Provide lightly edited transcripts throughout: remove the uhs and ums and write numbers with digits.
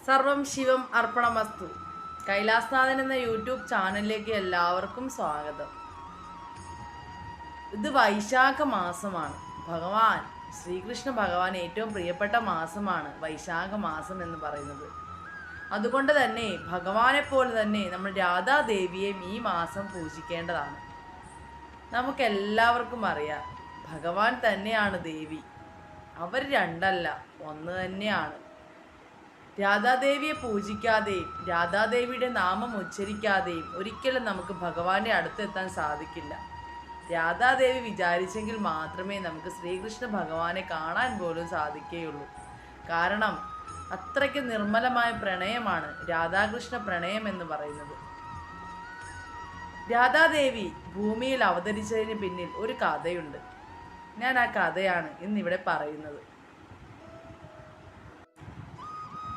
സർവം ശിവം അർപ്പണമസ്തു. കൈലാസ്നാഥൻ എന്ന യൂട്യൂബ് ചാനലിലേക്ക് എല്ലാവർക്കും സ്വാഗതം. ഇത് വൈശാഖ മാസമാണ്. ഭഗവാൻ ശ്രീകൃഷ്ണ ഭഗവാൻ ഏറ്റവും പ്രിയപ്പെട്ട മാസമാണ് വൈശാഖ മാസം എന്ന് പറയുന്നത്. അതുകൊണ്ട് തന്നെ ഭഗവാനെ പോലെ തന്നെ നമ്മൾ രാധാദേവിയെയും ഈ മാസം പൂജിക്കേണ്ടതാണ്. നമുക്കെല്ലാവർക്കും അറിയാം, ഭഗവാൻ തന്നെയാണ് ദേവി. അവർ രണ്ടല്ല, ഒന്ന് തന്നെയാണ്. രാധാദേവിയെ പൂജിക്കാതെയും രാധാദേവിയുടെ നാമം ഉച്ചരിക്കാതെയും ഒരിക്കലും നമുക്ക് ഭഗവാന്റെ അടുത്തെത്താൻ സാധിക്കില്ല. രാധാദേവി വിചാരിച്ചെങ്കിൽ മാത്രമേ നമുക്ക് ശ്രീകൃഷ്ണ ഭഗവാനെ കാണാൻ പോലും സാധിക്കുകയുള്ളൂ. കാരണം അത്രയ്ക്ക് നിർമ്മലമായ പ്രണയമാണ് രാധാകൃഷ്ണ പ്രണയം എന്ന് പറയുന്നത്. രാധാദേവി ഭൂമിയിൽ അവതരിച്ചതിന് പിന്നിൽ ഒരു കഥയുണ്ട്. ഞാൻ ആ കഥയാണ് ഇന്നിവിടെ പറയുന്നത്.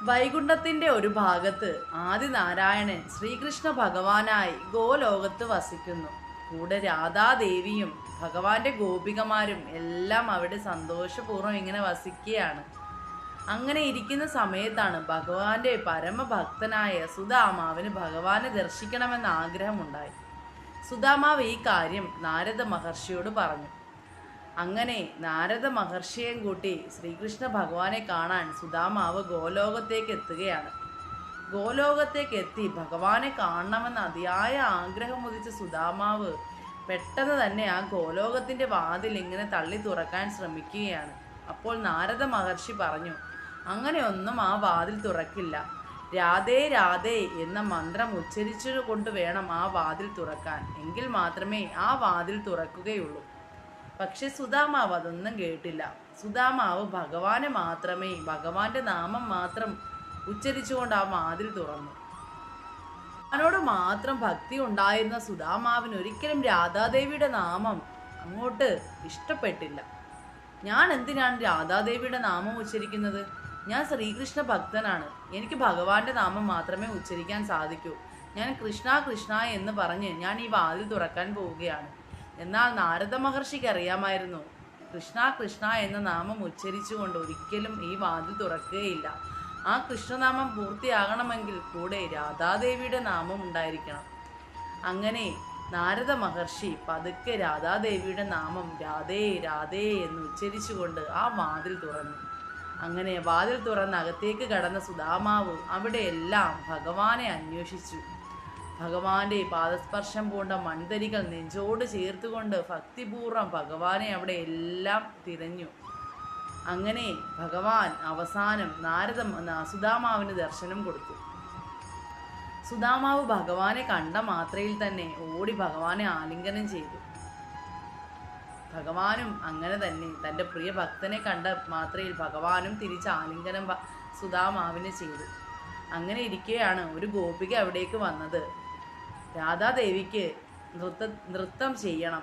വൈകുണ്ഠത്തിന്റെ ഒരു ഭാഗത്ത് ആദിനാരായണൻ ശ്രീകൃഷ്ണ ഭഗവാനായി ഗോലോകത്ത് വസിക്കുന്നു. കൂടെ രാധാദേവിയും ഭഗവാന്റെ ഗോപികമാരും എല്ലാം അവിടെ സന്തോഷപൂർവ്വം ഇങ്ങനെ വസിക്കുകയാണ്. അങ്ങനെ ഇരിക്കുന്ന സമയത്താണ് ഭഗവാന്റെ പരമഭക്തനായ സുദാമാവിന് ഭഗവാനെ ദർശിക്കണമെന്ന ആഗ്രഹമുണ്ടായി. സുദാമാവ് ഈ കാര്യം നാരദ മഹർഷിയോട് പറഞ്ഞു. അങ്ങനെ നാരദ മഹർഷിയെയും കൂട്ടി ശ്രീകൃഷ്ണ ഭഗവാനെ കാണാൻ സുദാമാവ് ഗോലോകത്തേക്ക് എത്തുകയാണ്. ഗോലോകത്തേക്ക് എത്തി ഭഗവാനെ കാണണമെന്ന് അതിയായ ആഗ്രഹം ഉദിച്ച സുദാമാവ് പെട്ടെന്ന് തന്നെ ആ ഗോലോകത്തിൻ്റെ വാതിൽ ഇങ്ങനെ തള്ളി തുറക്കാൻ ശ്രമിക്കുകയാണ്. അപ്പോൾ നാരദ മഹർഷി പറഞ്ഞു, അങ്ങനെയൊന്നും ആ വാതിൽ തുറക്കില്ല. രാധേ രാധേ എന്ന മന്ത്രം ഉച്ചരിച്ചു കൊണ്ട് വേണം ആ വാതിൽ തുറക്കാൻ. എങ്കിൽ മാത്രമേ ആ വാതിൽ തുറക്കുകയുള്ളൂ. പക്ഷെ സുദാമാവ് അതൊന്നും കേട്ടില്ല. സുദാമാവ് ഭഗവാനെ മാത്രമേ, ഭഗവാന്റെ നാമം മാത്രം ഉച്ചരിച്ചുകൊണ്ട് ആ വാതിൽ തുറന്നു. അവനോട് മാത്രം ഭക്തി ഉണ്ടായിരുന്ന സുദാമാവിന് ഒരിക്കലും രാധാദേവിയുടെ നാമം അങ്ങോട്ട് ഇഷ്ടപ്പെട്ടില്ല. ഞാൻ എന്തിനാണ് രാധാദേവിയുടെ നാമം ഉച്ചരിക്കുന്നത്? ഞാൻ ശ്രീകൃഷ്ണ ഭക്തനാണ്. എനിക്ക് ഭഗവാന്റെ നാമം മാത്രമേ ഉച്ചരിക്കാൻ സാധിക്കൂ. ഞാൻ കൃഷ്ണ കൃഷ്ണ എന്ന് പറഞ്ഞ് ഞാൻ ഈ വാതിൽ തുറക്കാൻ പോവുകയാണ്. എന്നാൽ നാരദ മഹർഷിക്ക് അറിയാമായിരുന്നു, കൃഷ്ണ കൃഷ്ണ എന്ന നാമം ഉച്ചരിച്ചുകൊണ്ട് ഒരിക്കലും ഈ വാതിൽ തുറക്കുകയില്ല. ആ കൃഷ്ണനാമം പൂർത്തിയാകണമെങ്കിൽ കൂടെ രാധാദേവിയുടെ നാമം ഉണ്ടായിരിക്കണം. അങ്ങനെ നാരദ മഹർഷി പതുക്കെ രാധാദേവിയുടെ നാമം രാധേ രാധേ എന്ന് ഉച്ചരിച്ചുകൊണ്ട് ആ വാതിൽ തുറന്നു. അങ്ങനെ വാതിൽ തുറന്ന് അകത്തേക്ക് കടന്ന സുദാമാവ് അവിടെയെല്ലാം ഭഗവാനെ അന്വേഷിച്ചു. ഭഗവാന്റെ പാദസ്പർശം പൂണ്ട മൺതരികൾ നെഞ്ചോട് ചേർത്തുകൊണ്ട് ഭക്തിപൂർവ്വം ഭഗവാനെ അവിടെ എല്ലാം തിരഞ്ഞു. അങ്ങനെ ഭഗവാൻ അവസാനം സുദാമാവിന് ദർശനം കൊടുത്തു. സുദാമാവ് ഭഗവാനെ കണ്ട മാത്രയിൽ തന്നെ ഓടി ഭഗവാനെ ആലിംഗനം ചെയ്തു. ഭഗവാനും അങ്ങനെ തന്നെ തൻ്റെ പ്രിയ ഭക്തനെ കണ്ട മാത്രയിൽ ഭഗവാനും തിരിച്ച് ആലിംഗനം സുദാമാവിന് ചെയ്തു. അങ്ങനെ ഇരിക്കെയാണ് ഒരു ഗോപിക അവിടേക്ക് വന്നത്. രാധാദേവിക്ക് നൃത്തം ചെയ്യണം,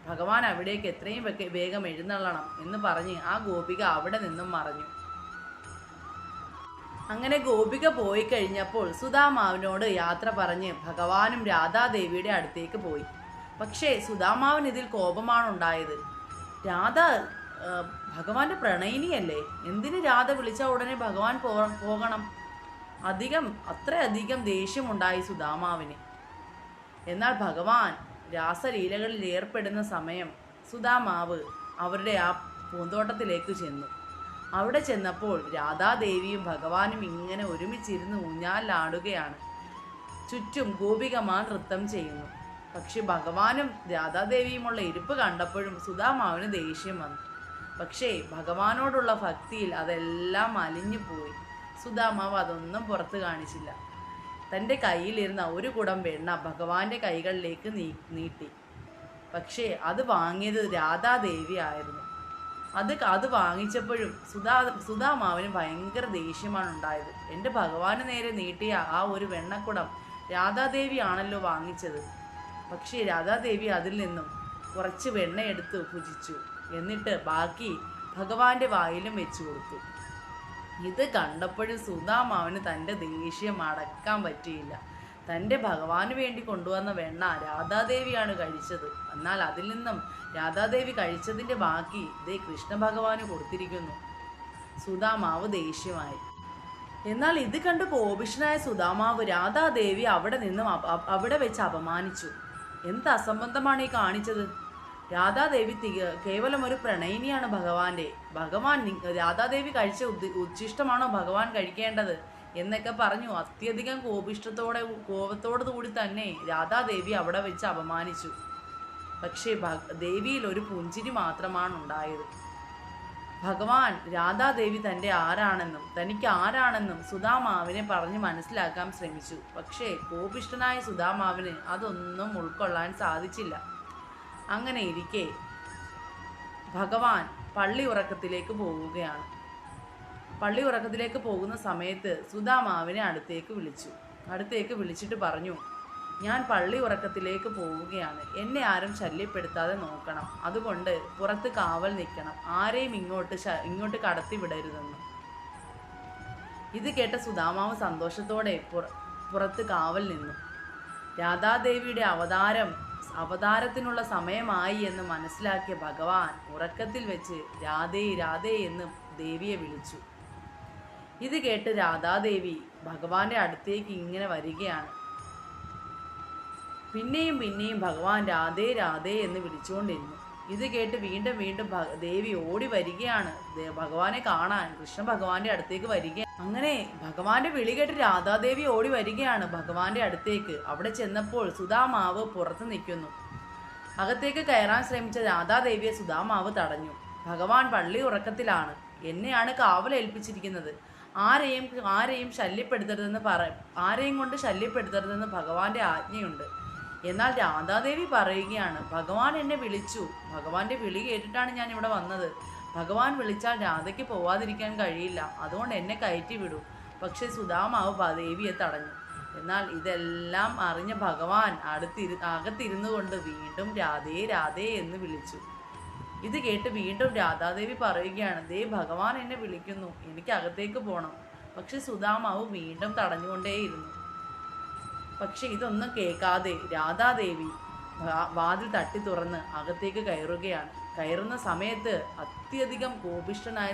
ഭഗവാൻ അവിടേക്ക് എത്രയും വേഗം എഴുന്നള്ളണം എന്ന് പറഞ്ഞ് ആ ഗോപിക അവിടെ നിന്നും മറഞ്ഞു. അങ്ങനെ ഗോപിക പോയി കഴിഞ്ഞപ്പോൾ സുദാമാവിനോട് യാത്ര പറഞ്ഞ് ഭഗവാനും രാധാദേവിയുടെ അടുത്തേക്ക് പോയി. പക്ഷേ സുദാമാവിന് ഇതിൽ കോപമാണ് ഉണ്ടായത്. രാധ ഭഗവാന്റെ പ്രണയിനിയല്ലേ, എന്തിന് രാധ വിളിച്ച ഉടനെ ഭഗവാൻ പോകണം? അത്രയധികം ദേഷ്യമുണ്ടായി സുദാമാവിന്. എന്നാൽ ഭഗവാൻ രാസലീലകളിൽ ഏർപ്പെടുന്ന സമയം സുദാമാവ് അവരുടെ ആ പൂന്തോട്ടത്തിലേക്ക് ചെന്നു. അവിടെ ചെന്നപ്പോൾ രാധാദേവിയും ഭഗവാനും ഇങ്ങനെ ഒരുമിച്ചിരുന്ന് ഊഞ്ഞാലാടുകയാണ്. ചുറ്റും ഗോപികമാർ നൃത്തം ചെയ്യുന്നു. പക്ഷെ ഭഗവാനും രാധാദേവിയുമുള്ള ഇരിപ്പ് കണ്ടപ്പോഴും സുദാമാവിന് ദേഷ്യം വന്നു. പക്ഷേ ഭഗവാനോടുള്ള ഭക്തിയിൽ അതെല്ലാം അലിഞ്ഞു പോയി. സുദാമാവ് അതൊന്നും പുറത്ത് കാണിച്ചില്ല. തൻ്റെ കയ്യിലിരുന്ന ഒരു കുടം വെണ്ണ ഭഗവാന്റെ കൈകളിലേക്ക് നീട്ടി. പക്ഷേ അത് വാങ്ങിയത് രാധാദേവി ആയിരുന്നു. അത് വാങ്ങിച്ചപ്പോഴും സുദാമാവിന് ഭയങ്കര ദേഷ്യമാണ് ഉണ്ടായത്. എൻ്റെ ഭഗവാന് നേരെ നീട്ടിയ ആ ഒരു വെണ്ണക്കുടം രാധാദേവി ആണല്ലോ വാങ്ങിച്ചത്. പക്ഷേ രാധാദേവി അതിൽ നിന്നും കുറച്ച് വെണ്ണ എടുത്ത് ഭുജിച്ചു. എന്നിട്ട് ബാക്കി ഭഗവാന്റെ വായിലും വെച്ചു കൊടുത്തു. ഇത് കണ്ടപ്പോഴും സുദാമാവിന് തൻ്റെ ദേഷ്യം അടക്കാൻ പറ്റിയില്ല. തൻ്റെ ഭഗവാന് വേണ്ടി കൊണ്ടുവന്ന വെണ്ണ രാധാദേവിയാണ് കഴിച്ചത്. എന്നാൽ അതിൽ നിന്നും രാധാദേവി കഴിച്ചതിൻ്റെ ബാക്കി ഇതേ കൃഷ്ണ ഭഗവാന് കൊടുത്തിരിക്കുന്നു. സുദാമാവ് ദേഷ്യമായി. എന്നാൽ ഇത് കണ്ട് കോപിഷ്ഠനായ സുദാമാവ് രാധാദേവി അവിടെ വെച്ച് അപമാനിച്ചു. എന്ത് അസംബന്ധമാണ് ഈ കാണിച്ചത്? രാധാദേവി കേവലം ഒരു പ്രണയിനിയാണ് ഭഗവാന്റെ. ഭഗവാൻ രാധാദേവി കഴിച്ച ഉച്ഛിഷ്ടമാണോ ഭഗവാൻ കഴിക്കേണ്ടത് എന്നൊക്കെ പറഞ്ഞു അത്യധികം കോപത്തോടു കൂടി തന്നെ രാധാദേവി അവിടെ വെച്ച് അപമാനിച്ചു. പക്ഷേ ദേവിയിൽ ഒരു പുഞ്ചിരി മാത്രമാണ് ഉണ്ടായത്. ഭഗവാൻ രാധാദേവി തനിക്ക് ആരാണെന്നും സുദാമാവിനെ പറഞ്ഞ് മനസ്സിലാക്കാൻ ശ്രമിച്ചു. പക്ഷേ കോപിഷ്ഠനായ സുദാമാവിന് അതൊന്നും ഉൾക്കൊള്ളാൻ സാധിച്ചില്ല. അങ്ങനെ ഇരിക്കെ ഭഗവാൻ പള്ളി ഉറക്കത്തിലേക്ക് പോകുന്ന സമയത്ത് സുദാമാവിനെ അടുത്തേക്ക് വിളിച്ചിട്ട് പറഞ്ഞു, ഞാൻ പള്ളി ഉറക്കത്തിലേക്ക് പോവുകയാണ്. എന്നെ ആരും ശല്യപ്പെടുത്താതെ നോക്കണം. അതുകൊണ്ട് പുറത്ത് കാവൽ നിൽക്കണം. ആരെയും ഇങ്ങോട്ട് കടത്തി വിടരുതെന്ന്. ഇത് കേട്ട സുദാമാവ് സന്തോഷത്തോടെ പുറത്ത് കാവൽ നിന്നു. രാധാദേവിയുടെ അവതാരത്തിനുള്ള സമയമായി എന്ന് മനസ്സിലാക്കിയ ഭഗവാൻ ഉറക്കത്തിൽ വെച്ച് രാധേ രാധേ എന്ന് ദേവിയെ വിളിച്ചു. ഇത് കേട്ട് രാധാദേവി ഭഗവാന്റെ അടുത്തേക്ക് ഇങ്ങനെ വരികയാണ്. പിന്നെയും ഭഗവാൻ രാധേ രാധേ എന്ന് വിളിച്ചുകൊണ്ടിരുന്നു. ഇത് കേട്ട് വീണ്ടും ദേവി ഓടി വരികയാണ് ഭഗവാനെ കാണാൻ. കൃഷ്ണ ഭഗവാന്റെ അടുത്തേക്ക് വരികയാണ്. അങ്ങനെ ഭഗവാന്റെ വിളി കേട്ട് രാധാദേവി ഓടി വരികയാണ് ഭഗവാന്റെ അടുത്തേക്ക്. അവിടെ ചെന്നപ്പോൾ സുദാമാവ് പുറത്ത് നിൽക്കുന്നു. അകത്തേക്ക് കയറാൻ ശ്രമിച്ച രാധാദേവിയെ സുദാമാവ് തടഞ്ഞു. ഭഗവാൻ പള്ളി ഉറക്കത്തിലാണ്. എന്നെയാണ് കാവലേൽപ്പിച്ചിരിക്കുന്നത്. ആരെയും കൊണ്ട് ശല്യപ്പെടുത്തരുതെന്ന് ഭഗവാന്റെ ആജ്ഞയുണ്ട്. എന്നാൽ രാധാദേവി പറയുകയാണ്, ഭഗവാൻ എന്നെ വിളിച്ചു. ഭഗവാന്റെ വിളി കേട്ടിട്ടാണ് ഞാൻ ഇവിടെ വന്നത്. ഭഗവാൻ വിളിച്ചാൽ രാധയ്ക്ക് പോവാതിരിക്കാൻ കഴിയില്ല. അതുകൊണ്ട് എന്നെ കയറ്റി വിടൂ. പക്ഷെ സുദാമാവ് ദേവിയെ തടഞ്ഞു. എന്നാൽ ഇതെല്ലാം അറിഞ്ഞ ഭഗവാൻ അകത്തിരുന്നു കൊണ്ട് വീണ്ടും രാധേ രാധേ എന്ന് വിളിച്ചു. ഇത് കേട്ട് വീണ്ടും രാധാദേവി പറയുകയാണ്, ദേ ഭഗവാൻ എന്നെ വിളിക്കുന്നു, എനിക്ക് അകത്തേക്ക് പോകണം. പക്ഷെ സുദാമാവ് വീണ്ടും തടഞ്ഞുകൊണ്ടേയിരുന്നു. പക്ഷെ ഇതൊന്നും കേൾക്കാതെ രാധാദേവി വാതിൽ തട്ടി തുറന്ന് അകത്തേക്ക് കയറുന്ന സമയത്ത് അത്യധികം കോപിഷ്ഠനായ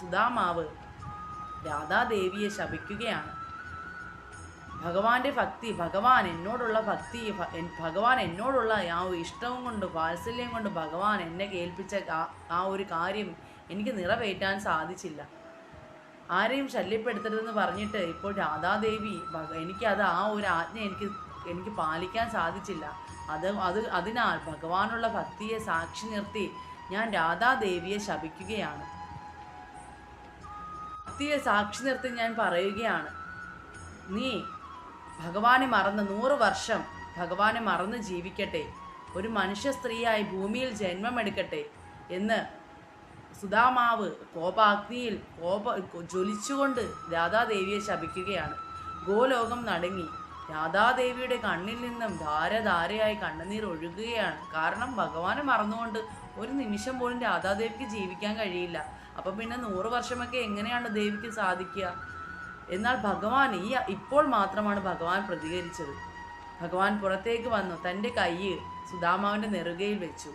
സുദാമാവ് രാധാദേവിയെ ശപിക്കുകയാണ്. ഭഗവാൻ എന്നോടുള്ള ആ ഇഷ്ടവും കൊണ്ട് വാത്സല്യം കൊണ്ട് ഭഗവാൻ എന്നെ കേൾപ്പിച്ച ആ ഒരു കാര്യം എനിക്ക് നിറവേറ്റാൻ സാധിച്ചില്ല. ആരെയും ശല്യപ്പെടുത്തരുതെന്ന് പറഞ്ഞിട്ട് ഇപ്പോൾ രാധാദേവി ആ ഒരു ആജ്ഞ എനിക്ക് പാലിക്കാൻ സാധിച്ചില്ല. അതിനാൽ ഭഗവാനുള്ള ഭക്തിയെ സാക്ഷി നിർത്തി ഞാൻ രാധാദേവിയെ ശപിക്കുകയാണ്. ഭക്തിയെ സാക്ഷി നിർത്തി ഞാൻ പറയുകയാണ്, നീ ഭഗവാനെ മറന്ന് 100 വർഷം ഭഗവാനെ മറന്ന് ജീവിക്കട്ടെ, ഒരു മനുഷ്യ സ്ത്രീയായി ഭൂമിയിൽ ജന്മമെടുക്കട്ടെ എന്ന് സുദാമാവ് കോപാഗ്നിയിൽ ജ്വലിച്ചുകൊണ്ട് രാധാദേവിയെ ശപിക്കുകയാണ്. ഗോലോകം നടുങ്ങി. രാധാദേവിയുടെ കണ്ണിൽ നിന്നും ധാരധാരയായി കണ്ണുനീർ ഒഴുകുകയാണ്. കാരണം ഭഗവാനെ മറന്നുകൊണ്ട് ഒരു നിമിഷം പോലും രാധാദേവിക്ക് ജീവിക്കാൻ കഴിയില്ല. അപ്പം പിന്നെ 100 വർഷമൊക്കെ എങ്ങനെയാണ് ദേവിക്ക് സാധിക്കുക? എന്നാൽ ഇപ്പോൾ മാത്രമാണ് ഭഗവാൻ പ്രതികരിച്ചത്. ഭഗവാൻ പുറത്തേക്ക് വന്നു തൻ്റെ കൈ സുദാമാവിൻ്റെ നെറുകയിൽ വെച്ചു.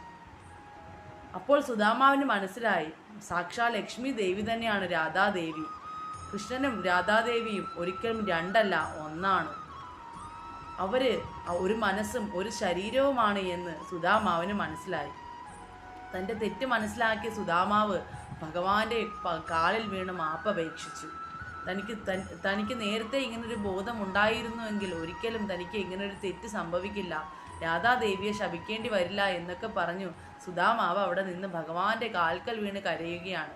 അപ്പോൾ സുദാമാവിന് മനസ്സിലായി, സാക്ഷാൽ ലക്ഷ്മി ദേവി തന്നെയാണ് രാധാദേവി. കൃഷ്ണനും രാധാദേവിയും ഒരിക്കലും രണ്ടല്ല, ഒന്നാണ്. അവര് ഒരു മനസ്സും ഒരു ശരീരവുമാണ് എന്ന് സുദാമാവിന് മനസ്സിലായി. തൻ്റെ തെറ്റ് മനസ്സിലാക്കിയ സുദാമാവ് ഭഗവാന്റെ കാലിൽ വീണ് മാപ്പപേക്ഷിച്ചു. തനിക്ക് നേരത്തെ ഇങ്ങനൊരു ബോധം ഉണ്ടായിരുന്നുവെങ്കിൽ ഒരിക്കലും തനിക്ക് ഇങ്ങനൊരു തെറ്റ് സംഭവിക്കില്ല, രാധാദേവിയെ ശപിക്കേണ്ടി വരില്ല എന്നൊക്കെ പറഞ്ഞു സുദാമാവ് അവിടെ നിന്ന് ഭഗവാന്റെ കാൽക്കൽ വീണ് കരയുകയാണ്.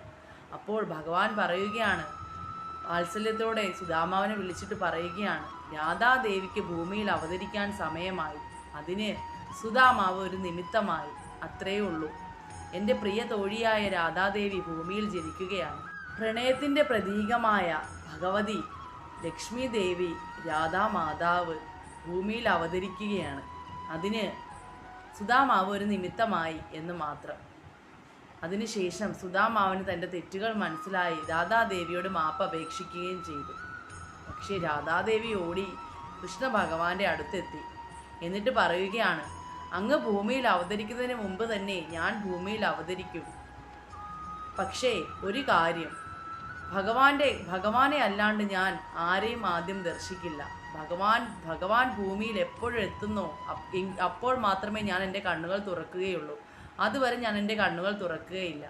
അപ്പോൾ ഭഗവാൻ പറയുകയാണ്, വാത്സല്യത്തോടെ സുദാമാവിനെ വിളിച്ചിട്ട് പറയുകയാണ്, രാധാദേവിക്ക് ഭൂമിയിൽ അവതരിക്കാൻ സമയമായി. അതിന് സുദാമാവ് ഒരു നിമിത്തമായി, അത്രയേ ഉള്ളൂ. എൻ്റെ പ്രിയ തോഴിയായ രാധാദേവി ഭൂമിയിൽ ജനിക്കുകയാണ്. പ്രണയത്തിൻ്റെ പ്രതീകമായ ഭഗവതി ലക്ഷ്മി ദേവി രാധാമാതാവ് ഭൂമിയിൽ അവതരിക്കുകയാണ്. അതിന് സുദാമാവ് ഒരു നിമിത്തമായി എന്ന് മാത്രം. അതിനുശേഷം സുദാമാവിന് തൻ്റെ തെറ്റുകൾ മനസ്സിലായി രാധാദേവിയോട് മാപ്പ് അപേക്ഷിക്കുകയും ചെയ്തു. പക്ഷേ രാധാദേവി ഓടി കൃഷ്ണ ഭഗവാന്റെ അടുത്തെത്തി. എന്നിട്ട് പറയുകയാണ്, അങ്ങ് ഭൂമിയിൽ അവതരിക്കുന്നതിന് മുമ്പ് തന്നെ ഞാൻ ഭൂമിയിൽ അവതരിക്കും. പക്ഷേ ഒരു കാര്യം, ഭഗവാനെ അല്ലാണ്ട് ഞാൻ ആരെയും ആദ്യം ദർശിക്കില്ല. ഭഗവാൻ ഭൂമിയിൽ എപ്പോഴും എത്തുന്നോ അപ്പോൾ മാത്രമേ ഞാൻ എൻ്റെ കണ്ണുകൾ തുറക്കുകയുള്ളൂ. അതുവരെ ഞാൻ എൻ്റെ കണ്ണുകൾ തുറക്കുകയില്ല.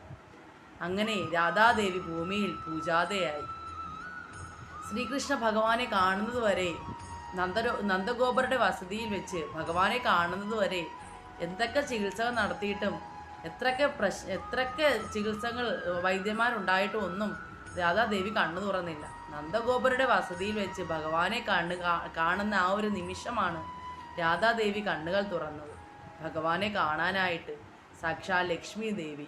അങ്ങനെ രാധാദേവി ഭൂമിയിൽ പൂജാതയായി. ശ്രീകൃഷ്ണ ഭഗവാനെ കാണുന്നതുവരെ നന്ദഗോപരുടെ വസതിയിൽ വെച്ച് ഭഗവാനെ കാണുന്നതുവരെ എന്തൊക്കെ ചികിത്സകൾ നടത്തിയിട്ടും എത്രയൊക്കെ ചികിത്സകൾ വൈദ്യന്മാരുണ്ടായിട്ടും ഒന്നും രാധാദേവി കണ്ണു തുറന്നില്ല. നന്ദഗോപരുടെ വസതിയിൽ വെച്ച് ഭഗവാനെ കാണുന്ന ആ ഒരു നിമിഷമാണ് രാധാദേവി കണ്ണുകൾ തുറന്നത്. ഭഗവാനെ കാണാനായിട്ട് സാക്ഷാൽ ലക്ഷ്മി ദേവി.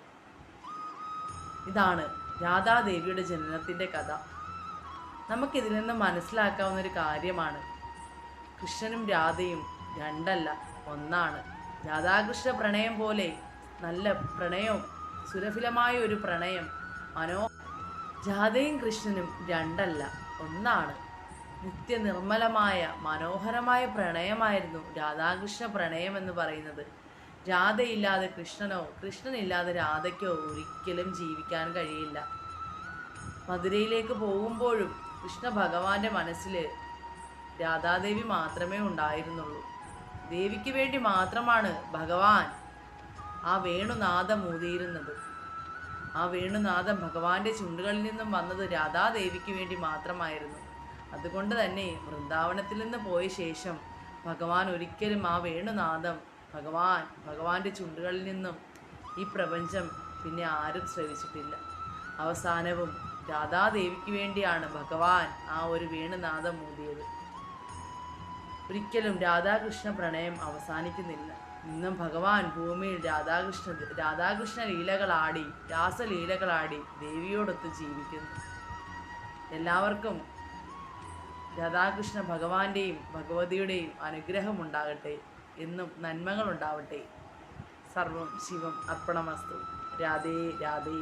ഇതാണ് രാധാദേവിയുടെ ജനനത്തിൻ്റെ കഥ. നമുക്കിതിൽ നിന്ന് മനസ്സിലാക്കാവുന്ന ഒരു കാര്യമാണ്, കൃഷ്ണനും രാധയും രണ്ടല്ല, ഒന്നാണ്. രാധാകൃഷ്ണ പ്രണയം പോലെ നല്ല പ്രണയവും സുരഭിലമായ ഒരു പ്രണയം രാധയും കൃഷ്ണനും രണ്ടല്ല, ഒന്നാണ്. നിത്യനിർമ്മലമായ മനോഹരമായ പ്രണയമായിരുന്നു രാധാകൃഷ്ണ പ്രണയം എന്ന് പറയുന്നത്. രാധയില്ലാതെ കൃഷ്ണനോ കൃഷ്ണനില്ലാതെ രാധയ്ക്കോ ഒരിക്കലും ജീവിക്കാൻ കഴിയില്ല. മധുരയിലേക്ക് പോകുമ്പോഴും കൃഷ്ണ ഭഗവാന്റെ മനസ്സിൽ രാധാദേവി മാത്രമേ ഉണ്ടായിരുന്നുള്ളൂ. ദേവിക്ക് വേണ്ടി മാത്രമാണ് ഭഗവാൻ ആ വേണുനാദം ഊതിയിരുന്നത്. ആ വേണുനാദം ഭഗവാന്റെ ചുണ്ടുകളിൽ നിന്നും വന്നത് രാധാദേവിക്ക് വേണ്ടി മാത്രമായിരുന്നു. അതുകൊണ്ട് തന്നെ വൃന്ദാവനത്തിൽ നിന്ന് പോയ ശേഷം ഭഗവാൻ ഒരിക്കലും ആ വേണുനാദം ഭഗവാന്റെ ചുണ്ടുകളിൽ നിന്നും ഈ പ്രപഞ്ചം പിന്നെ ആരും ശ്രവിച്ചിട്ടില്ല. അവസാനവും രാധാദേവിക്ക് വേണ്ടിയാണ് ഭഗവാൻ ആ ഒരു വേണുനാദം ഊതിയത്. ഒരിക്കലും രാധാകൃഷ്ണ പ്രണയം അവസാനിക്കുന്നില്ല. ഇന്നും ഭഗവാൻ ഭൂമിയിൽ രാധാകൃഷ്ണ ലീലകളാടി, രാസലീലകളാടി ദേവിയോടൊത്ത് ജീവിക്കുന്നു. എല്ലാവർക്കും രാധാകൃഷ്ണ ഭഗവാന്റെയും ഭഗവതിയുടെയും അനുഗ്രഹം ഉണ്ടാകട്ടെ. എന്നും നന്മകൾ ഉണ്ടാവട്ടെ. സർവം ശിവം അർപ്പണമസ്തു. രാധേ രാധേ.